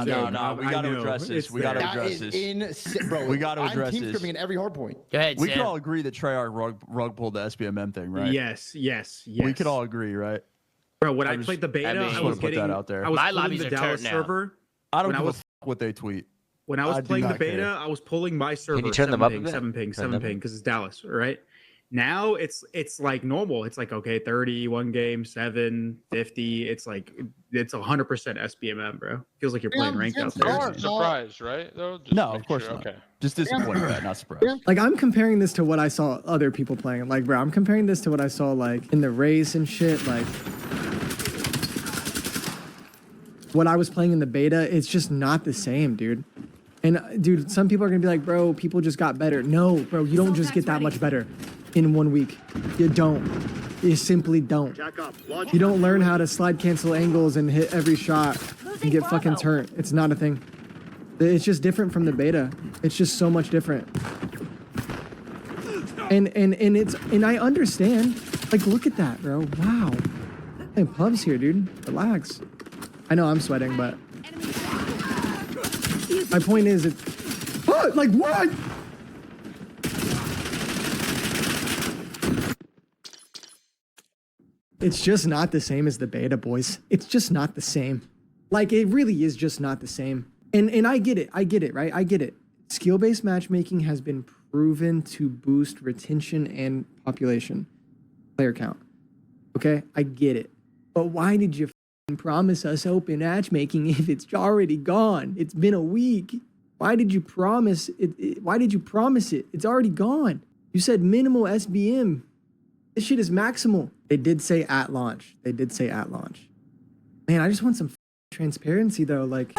No. We got to address this. We got to address this. Bro, we got to address I'm team this. scrimming at every hard point. Go ahead, We Sam. could all agree that Treyarch rug pulled the SBMM thing, right? Yes. We could all agree, right? Bro, when I played the beta, I was put getting that out there. I was My pulling lobbies the are Dallas turned now. server. I don't When I give was- a what they tweet. When I was I do playing the not care. beta, I was pulling my server. Can you turn them up a bit? 7 ping, because it's Dallas, right? Now it's like normal. It's like, okay, 30, one game, 7, 50. It's like, it's 100% SBMM, bro. Feels like you're playing ranked out there. You're surprised, right? Though? Just No, make of course sure. not. Okay. Just disappointed, by that, not surprised. Like, I'm comparing this to what I saw other people playing. Like, bro, I'm comparing this to what I saw, like, in the race and shit. Like, what I was playing in the beta, it's just not the same, dude. And, dude, some people are going to be like, bro, people just got better. No, bro, you don't just get that much better in 1 week. You don't. You simply don't. You don't learn how to slide cancel angles and hit every shot and get fucking turned. It's not a thing. It's just different from the beta. It's just so much different. And I understand. Like, look at that, bro. Wow. Hey, Pub's here, dude. Relax. I know I'm sweating, but my point is, like, what? It's just not the same as the beta, boys. It's just not the same. Like, it really is just not the same. And I get it, right? I get it. Skill-based matchmaking has been proven to boost retention and population, player count. Okay, I get it. But why did you promise us open matchmaking if it's already gone? It's been a week. Why did you promise it? Why did you promise it? It's already gone. You said minimal SBM. This shit is maximal. They did say at launch. Man, I just want some transparency though. Like,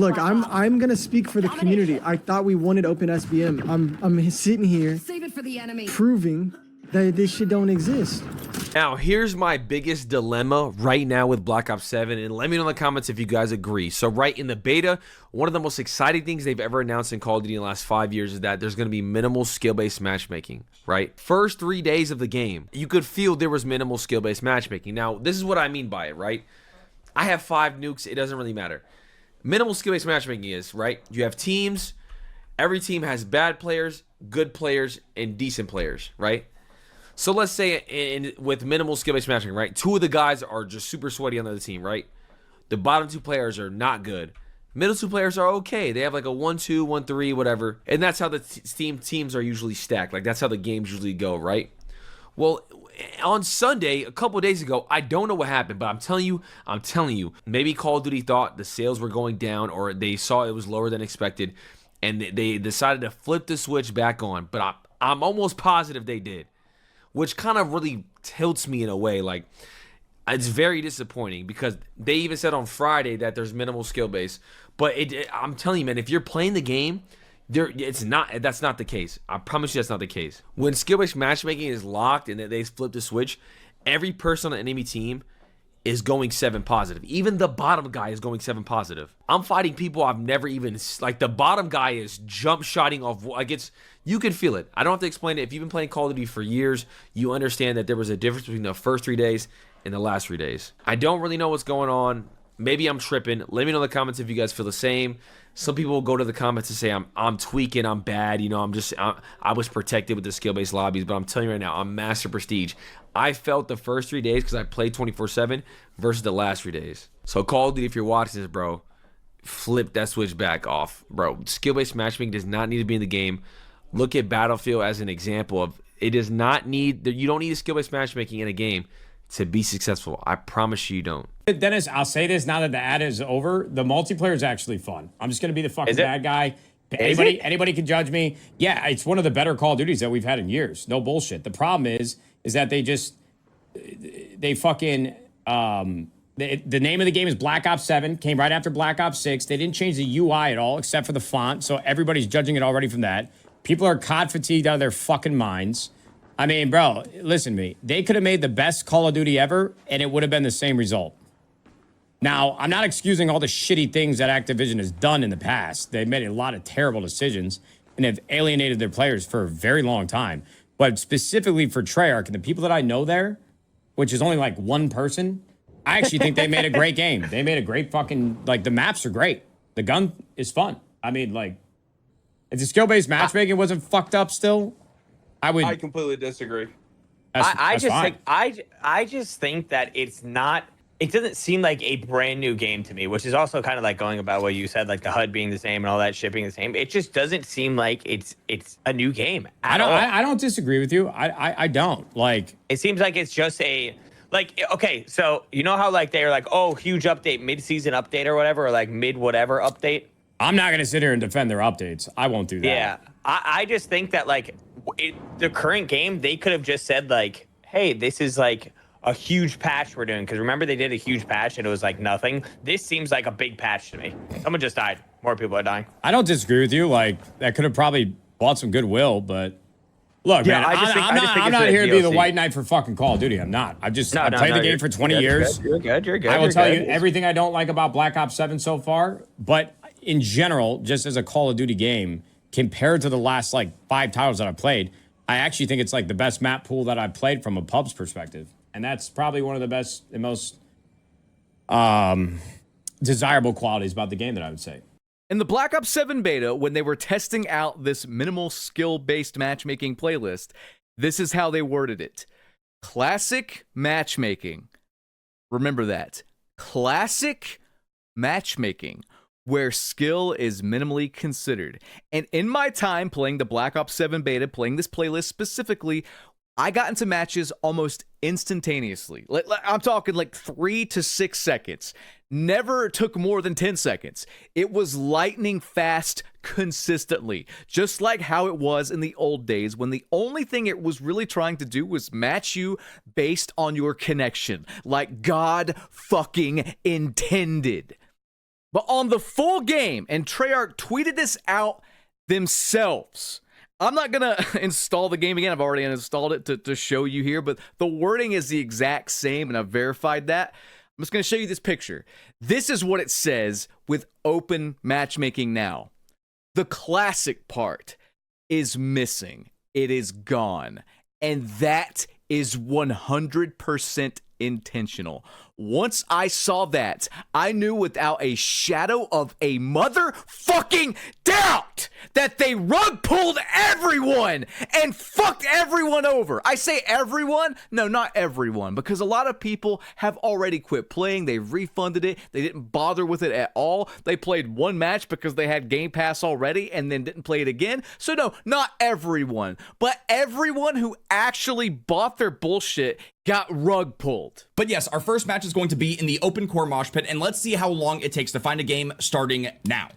look, I'm gonna speak for the community. I thought we wanted open SBM. I'm sitting here Save it for the enemy. proving that this shit don't exist. Now, here's my biggest dilemma right now with Black Ops 7, and let me know in the comments if you guys agree. So right in the beta, one of the most exciting things they've ever announced in Call of Duty in the last 5 years is that there's going to be minimal skill-based matchmaking, right? First 3 days of the game, you could feel there was minimal skill-based matchmaking. Now, this is what I mean by it, right? I have 5 nukes. It doesn't really matter. Minimal skill-based matchmaking is, right? You have teams. Every team has bad players, good players, and decent players, right? So let's say with minimal skill-based matchmaking, right? 2 of the guys are just super sweaty on the other team, right? The bottom 2 players are not good. Middle 2 players are okay. They have like a 1-2, 1-3, whatever. And that's how the teams are usually stacked. Like, that's how the games usually go, right? Well, on Sunday, a couple of days ago, I don't know what happened, but I'm telling you, maybe Call of Duty thought the sales were going down, or they saw it was lower than expected, and they decided to flip the switch back on. But I'm almost positive they did, which kind of really tilts me in a way. Like, it's very disappointing because they even said on Friday that there's minimal skill base. But I'm telling you, man, if you're playing the game, that's not the case. I promise you that's not the case. When skill-based matchmaking is locked and they flip the switch, every person on the enemy team is going 7 positive. Even the bottom guy is going 7 positive. I'm fighting people I've never even, like, the bottom guy is jump shotting off, like, you can feel it. I don't have to explain it. If you've been playing Call of Duty for years, you understand that there was a difference between the first 3 days and the last 3 days. I don't really know what's going on. Maybe I'm tripping. Let me know in the comments if you guys feel the same. Some people will go to the comments and say I'm tweaking, I'm bad, you know, I was protected with the skill-based lobbies, but I'm telling you right now, I'm Master Prestige. I felt the first 3 days because I played 24/7 versus the last 3 days. So Call of Duty, if you're watching this, bro, flip that switch back off, bro. Skill-based matchmaking does not need to be in the game. Look at Battlefield as an example of it does not need, you don't need a skill-based matchmaking in a game to be successful. I promise you don't. Dennis, I'll say this now that the ad is over. The multiplayer is actually fun. I'm just going to be the fucking bad guy. Anybody can judge me. Yeah, it's one of the better Call of Duties that we've had in years. No bullshit. The problem is that they fucking, the name of the game is Black Ops 7. Came right after Black Ops 6. They didn't change the UI at all except for the font. So everybody's judging it already from that. People are COD fatigued out of their fucking minds. I mean, bro, listen to me. They could have made the best Call of Duty ever, and it would have been the same result. Now, I'm not excusing all the shitty things that Activision has done in the past. They've made a lot of terrible decisions and have alienated their players for a very long time. But specifically for Treyarch and the people that I know there, which is only like one person, I actually think they made a great game. They made a great fucking, like, the maps are great. The gun is fun. I mean, like, if the skill-based matchmaking wasn't fucked up still, I completely disagree. I just think that it's not. It doesn't seem like a brand new game to me, which is also kind of like going about what you said, like the HUD being the same and all that shit being the same. It just doesn't seem like it's a new game at all. I don't disagree with you. I don't like. It seems like it's just a like. Okay, so you know how like they're like, oh, huge update, mid-season update or whatever, or like mid whatever update. I'm not gonna sit here and defend their updates. I won't do that. Yeah, I just think that like the current game, they could have just said like, hey, this is like a huge patch we're doing, because remember they did a huge patch and it was like nothing. This seems like a big patch to me. Someone just died. More people are dying. I don't disagree with you. Like, that could have probably bought some goodwill, but look, man, I'm not here to be the white knight for fucking Call of Duty. I'm not. I've played the game for 20 years. You're good. I will tell you everything I don't like about Black Ops 7 so far, but in general, just as a Call of Duty game, compared to the last like 5 titles that I've played, I actually think it's like the best map pool that I've played from a pub's perspective. And that's probably one of the best and most desirable qualities about the game that I would say. In the Black Ops 7 beta, when they were testing out this minimal skill-based matchmaking playlist, this is how they worded it. Classic matchmaking. Remember that. Classic matchmaking, where skill is minimally considered. And in my time playing the Black Ops 7 beta, playing this playlist specifically, I got into matches almost instantaneously. I'm talking like 3 to 6 seconds. Never took more than 10 seconds. It was lightning fast consistently, just like how it was in the old days when the only thing it was really trying to do was match you based on your connection, like God fucking intended. But on the full game, and Treyarch tweeted this out themselves, I'm not going to install the game again. I've already installed it to show you here, but the wording is the exact same, and I've verified that. I'm just going to show you this picture. This is what it says with open matchmaking now. The classic part is missing. It is gone. And that is 100% intentional. Once I saw that, I knew without a shadow of a motherfucking doubt that they rug pulled everyone and fucked everyone over. I say everyone? No, not everyone, because a lot of people have already quit playing. They've refunded it. They didn't bother with it at all. They played one match because they had Game Pass already and then didn't play it again. So no, not everyone, but everyone who actually bought their bullshit got rug pulled. But yes, our first match is going to be in the open core mosh pit, and let's see how long it takes to find a game starting now.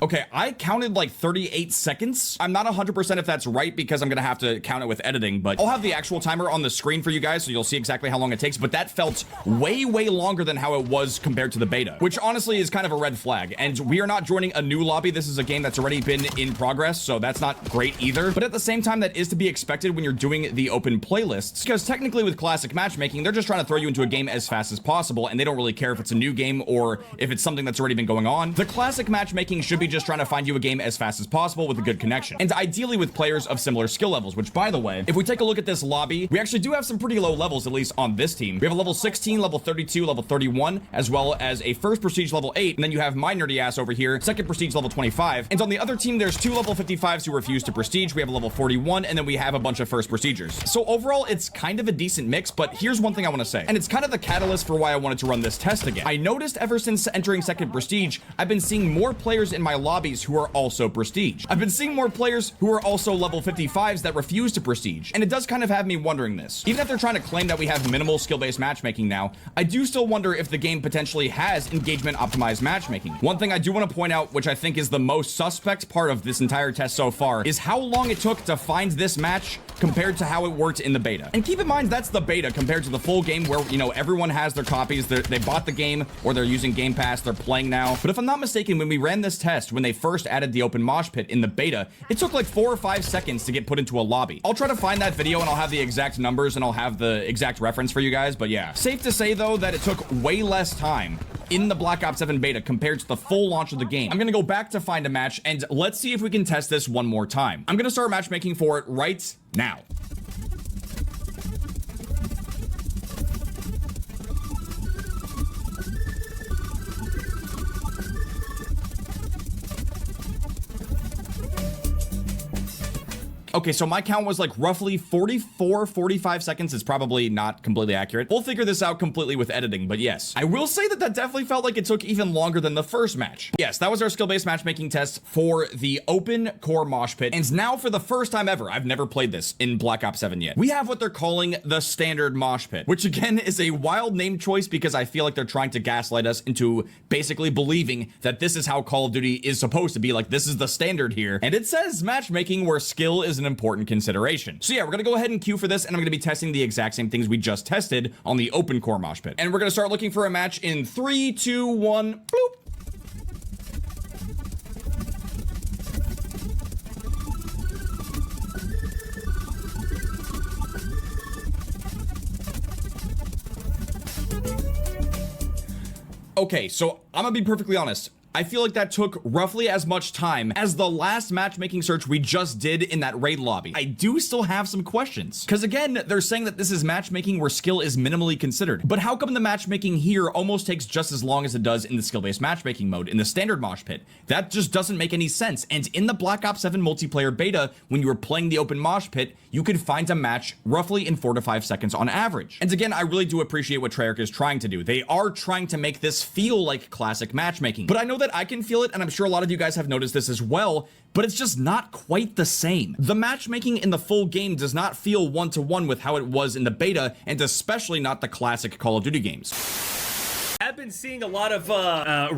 Okay, I counted like 38 seconds. I'm not 100% if that's right because I'm gonna have to count it with editing, but I'll have the actual timer on the screen for you guys so you'll see exactly how long it takes, but that felt way longer than how it was compared to the beta, which honestly is kind of a red flag. And we are not joining a new lobby. This is a game that's already been in progress, so that's not great either. But at the same time, that is to be expected when you're doing the open playlists, because technically with classic matchmaking, they're just trying to throw you into a game as fast as possible, and they don't really care if it's a new game or if it's something that's already been going on. The classic matchmaking should be just trying to find you a game as fast as possible with a good connection, and ideally with players of similar skill levels, which by the way, if we take a look at this lobby, we actually do have some pretty low levels, at least on this team. We have a level 16, level 32, level 31, as well as a first prestige level 8, and then you have my nerdy ass over here, second prestige level 25, and on the other team, there's 2 level 55s who refuse to prestige. We have a level 41, and then we have a bunch of first prestigers. So overall, it's kind of a decent mix, but here's one thing I want to say, and it's kind of the catalyst for why I wanted to run this test again. I noticed ever since entering second prestige, I've been seeing more players in my lobbies who are also prestige. I've been seeing more players who are also level 55s that refuse to prestige, and it does kind of have me wondering this. Even if they're trying to claim that we have minimal skill-based matchmaking now, I do still wonder if the game potentially has engagement optimized matchmaking. One thing I do want to point out, which I think is the most suspect part of this entire test so far, is how long it took to find this match compared to how it worked in the beta. And keep in mind, that's the beta compared to the full game where, you know, everyone has their copies, they bought the game, or they're using Game Pass, they're playing now. But if I'm not mistaken, when we ran this test, when they first added the open mosh pit in the beta, it took like 4 or 5 seconds to get put into a lobby. I'll try to find that video and I'll have the exact numbers and I'll have the exact reference for you guys, but yeah. Safe to say though that it took way less time in the Black Ops 7 beta compared to the full launch of the game. I'm gonna go back to find a match, and let's see if we can test this one more time. I'm gonna start matchmaking for it right now. Okay, so my count was like roughly 45 seconds. It's probably not completely accurate. We'll figure this out completely with editing, but yes. I will say that definitely felt like it took even longer than the first match. Yes, that was our skill-based matchmaking test for the open core mosh pit. And now for the first time ever, I've never played this in Black Ops 7 yet, we have what they're calling the standard mosh pit, which again is a wild name choice because I feel like they're trying to gaslight us into basically believing that this is how Call of Duty is supposed to be, like this is the standard here. And it says matchmaking where skill is an important consideration. So yeah, we're gonna go ahead and queue for this, and I'm gonna be testing the exact same things we just tested on the open core mosh pit. And we're gonna start looking for a match in 3, 2, 1, bloop. Okay, so I'm gonna be perfectly honest. I feel like that took roughly as much time as the last matchmaking search we just did in that raid lobby. I do still have some questions. Because again, they're saying that this is matchmaking where skill is minimally considered. But how come the matchmaking here almost takes just as long as it does in the skill-based matchmaking mode, in the standard mosh pit? That just doesn't make any sense. And in the Black Ops 7 multiplayer beta, when you were playing the open mosh pit, you could find a match roughly in 4 to 5 seconds on average. And again, I really do appreciate what Treyarch is trying to do. They are trying to make this feel like classic matchmaking. But I know that I can feel it, and I'm sure a lot of you guys have noticed this as well, but it's just not quite the same. The matchmaking in the full game does not feel one-to-one with how it was in the beta, and especially not the classic Call of Duty games. I've been seeing a lot of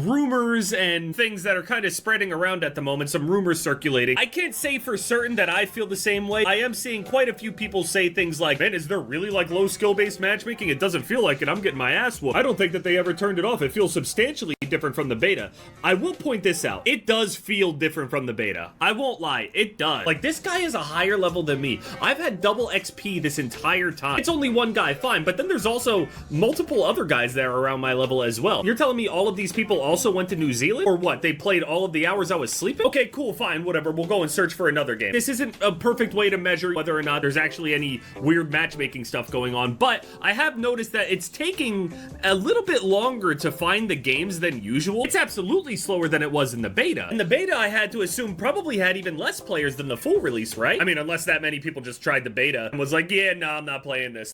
rumors and things that are kind of spreading around at the moment, some rumors circulating. I can't say for certain that I feel the same way. I am seeing quite a few people say things like, man, is there really like low skill-based matchmaking? It doesn't feel like it. I'm getting my ass whooped. I don't think that they ever turned it off. It feels substantially different from the beta. I will point this out. It does feel different from the beta. I won't lie. It does. Like, this guy is a higher level than me. I've had double XP this entire time. It's only one guy, fine, but then there's also multiple other guys that are around my level as well. You're telling me all of these people also went to New Zealand? Or what? They played all of the hours I was sleeping? Okay, cool, fine, whatever. We'll go and search for another game. This isn't a perfect way to measure whether or not there's actually any weird matchmaking stuff going on, but I have noticed that it's taking a little bit longer to find the games than usual. It's absolutely slower than it was in the beta. In the beta, I had to assume probably had even less players than the full release, right? I mean, unless that many people just tried the beta and was like, yeah, no, I'm not playing this.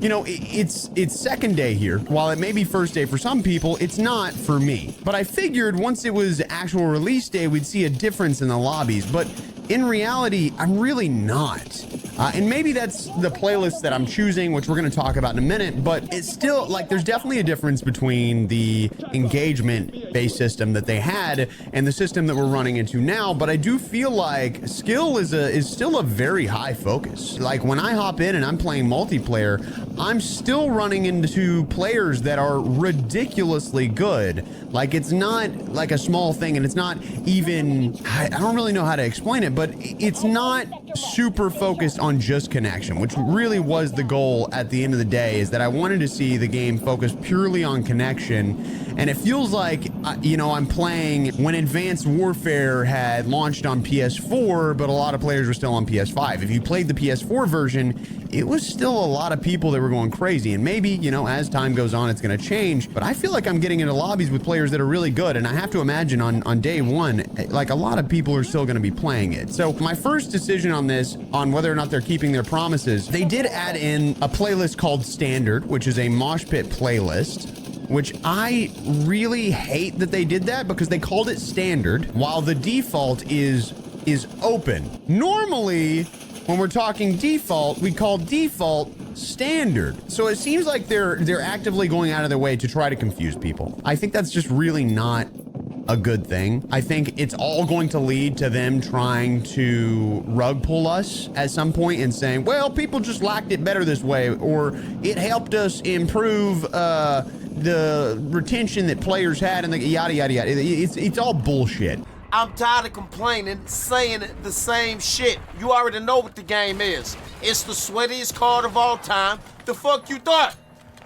You know, it's second day here. While it may be first day for some people, it's not for me. But I figured once it was actual release day, we'd see a difference in the lobbies. But in reality, I'm really not. And maybe that's the playlist that I'm choosing, which we're going to talk about in a minute. But it's still, like, there's definitely a difference between the engagement-based system that they had and the system that we're running into now. But I do feel like skill is still a very high focus. Like, when I hop in and I'm playing multiplayer, I'm still running into players that are ridiculously good. Like, it's not like a small thing, and it's not even, I don't really know how to explain it, but it's not super focused on just connection, which really was the goal at the end of the day, is that I wanted to see the game focus purely on connection. And it feels like, you know, I'm playing when Advanced Warfare had launched on PS4, but a lot of players were still on PS5. If you played the PS4 version, it was still a lot of people that were going crazy. And maybe, you know, as time goes on, it's going to change. But I feel like I'm getting into lobbies with players that are really good. And I have to imagine on day one, like, a lot of people are still going to be playing it. So my first decision on this, on whether or not they're keeping their promises, they did add in a playlist called Standard, which is a mosh pit playlist, which I really hate that they did that because they called it Standard while the default is open. Normally, when we're talking default, we call default Standard. So it seems like they're actively going out of their way to try to confuse people. I think that's just really not a good thing. I think it's all going to lead to them trying to rug pull us at some point and saying, well, people just liked it better this way, or it helped us improve the retention that players had, and the yada yada yada. It's all bullshit. I'm tired of complaining, saying the same shit. You already know what the game is. It's the sweatiest card of all time. The fuck you thought?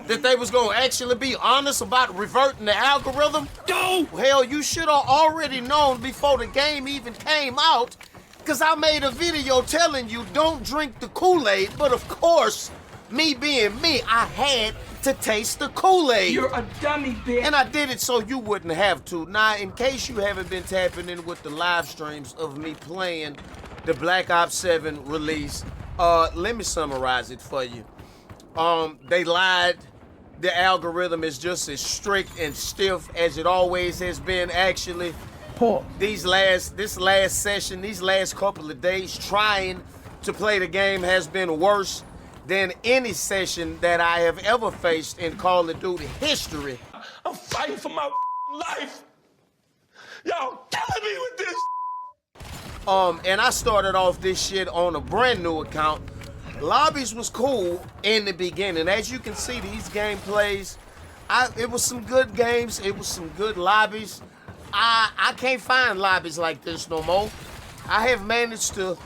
that they was gonna actually be honest about reverting the algorithm? No! Hell, you should have already known before the game even came out, because I made a video telling you don't drink the Kool-Aid, but of course, me being me, I had to taste the Kool-Aid. You're a dummy, bitch. And I did it so you wouldn't have to. Now, in case you haven't been tapping in with the live streams of me playing the Black Ops 7 release, let me summarize it for you. They lied. The algorithm is just as strict and stiff as it always has been, actually. This last session, these last couple of days trying to play the game has been worse than any session that I have ever faced in Call of Duty history. I'm fighting for my life. Y'all killing me with this. And I started off this shit on a brand new account. Lobbies was cool in the beginning. As you can see, these gameplays, it was some good games. It was some good lobbies. I can't find lobbies like this no more. I have managed to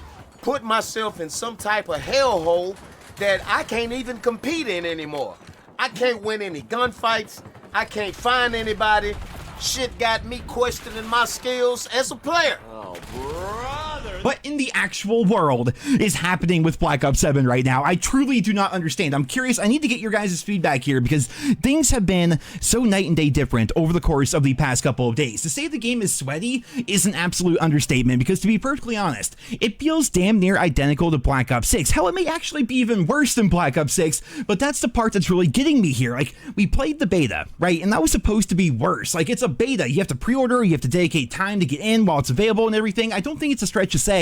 put myself in some type of hellhole that I can't even compete in anymore. I can't win any gunfights. I can't find anybody. Shit got me questioning my skills as a player. Oh, brother. What in the actual world is happening with Black Ops 7 right now? I truly do not understand. I'm curious. I need to get your guys' feedback here because things have been so night and day different over the course of the past couple of days. To say the game is sweaty is an absolute understatement because, to be perfectly honest, it feels damn near identical to Black Ops 6. Hell, it may actually be even worse than Black Ops 6, but that's the part that's really getting me here. Like, we played the beta, right? And that was supposed to be worse. Like, it's a beta. You have to pre-order, you have to dedicate time to get in while it's available and everything. I don't think it's a stretch to say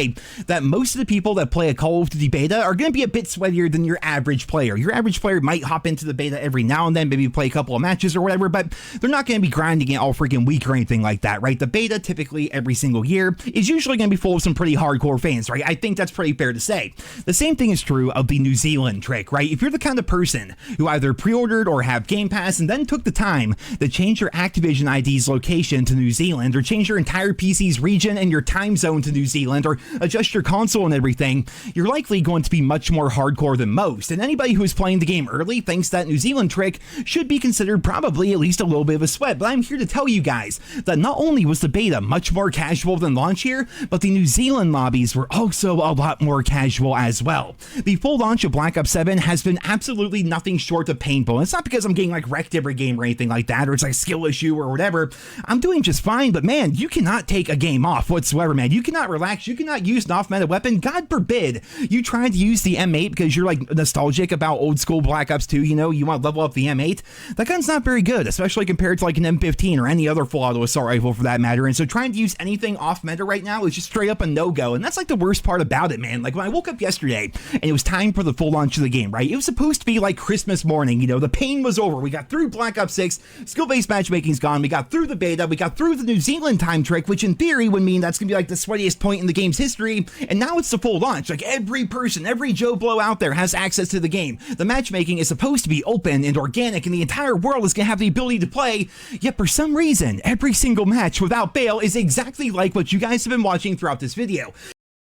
that most of the people that play a Call of Duty beta are going to be a bit sweatier than your average player. Your average player might hop into the beta every now and then, maybe play a couple of matches or whatever, but they're not going to be grinding it all freaking week or anything like that, right? The beta typically every single year is usually going to be full of some pretty hardcore fans, right? I think that's pretty fair to say. The same thing is true of the New Zealand trick, right? If you're the kind of person who either pre-ordered or have Game Pass and then took the time to change your Activision ID's location to New Zealand, or change your entire PC's region and your time zone to New Zealand, or adjust your console and everything, you're likely going to be much more hardcore than most. And anybody who is playing the game early thinks that New Zealand trick should be considered probably at least a little bit of a sweat. But I'm here to tell you guys that not only was the beta much more casual than launch here, but the New Zealand lobbies were also a lot more casual as well. The full launch of Black Ops 7 has been absolutely nothing short of painful. And it's not because I'm getting like wrecked every game or anything like that, or it's like a skill issue or whatever. I'm doing just fine, but man, you cannot take a game off whatsoever, man. You cannot relax. You cannot use an off-meta weapon. God forbid you try to use the M8 because you're like nostalgic about old school Black Ops 2, you know, you want to level up the M8. That gun's not very good, especially compared to like an M15 or any other full auto assault rifle for that matter. And so trying to use anything off-meta right now is just straight up a no-go. And that's like the worst part about it, man. Like when I woke up yesterday and it was time for the full launch of the game, right? It was supposed to be like Christmas morning, you know, the pain was over. We got through Black Ops 6, skill-based matchmaking's gone. We got through the beta. We got through the New Zealand time trick, which in theory would mean that's gonna be like the sweatiest point in the game's history. And now it's the full launch. Like every person, every Joe Blow out there has access to the game. The matchmaking is supposed to be open and organic, and the entire world is gonna have the ability to play. Yet for some reason, every single match without bail is exactly like what you guys have been watching throughout this video.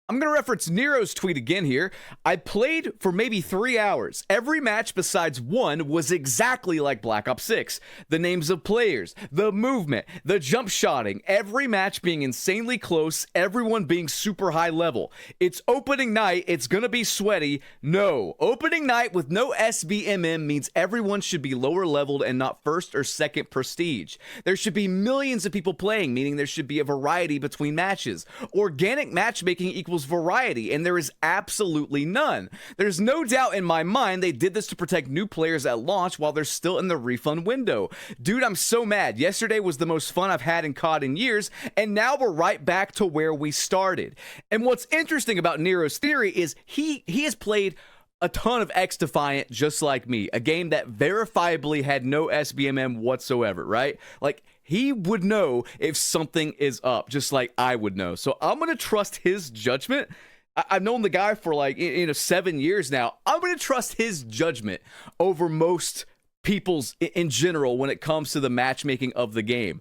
I'm going to reference Nero's tweet again here. I played for maybe 3 hours. Every match besides one was exactly like Black Ops 6. The names of players, the movement, the jump shotting, every match being insanely close, everyone being super high level. It's opening night, it's going to be sweaty. No, opening night with no SBMM means everyone should be lower leveled and not first or second prestige. There should be millions of people playing, meaning there should be a variety between matches. Organic matchmaking equals variety, and there is absolutely none. There's no doubt in my mind they did this to protect new players at launch while they're still in the refund window. Dude, I'm so mad. Yesterday was the most fun I've had in COD in years, and now we're right back to where we started. And what's interesting about Nero's theory is he has played a ton of X Defiant just like me, a game that verifiably had no SBMM whatsoever, right? Like, he would know if something is up, just like I would know. So I'm going to trust his judgment. I've known the guy for like, 7 years now. I'm going to trust his judgment over most people's in general when it comes to the matchmaking of the game.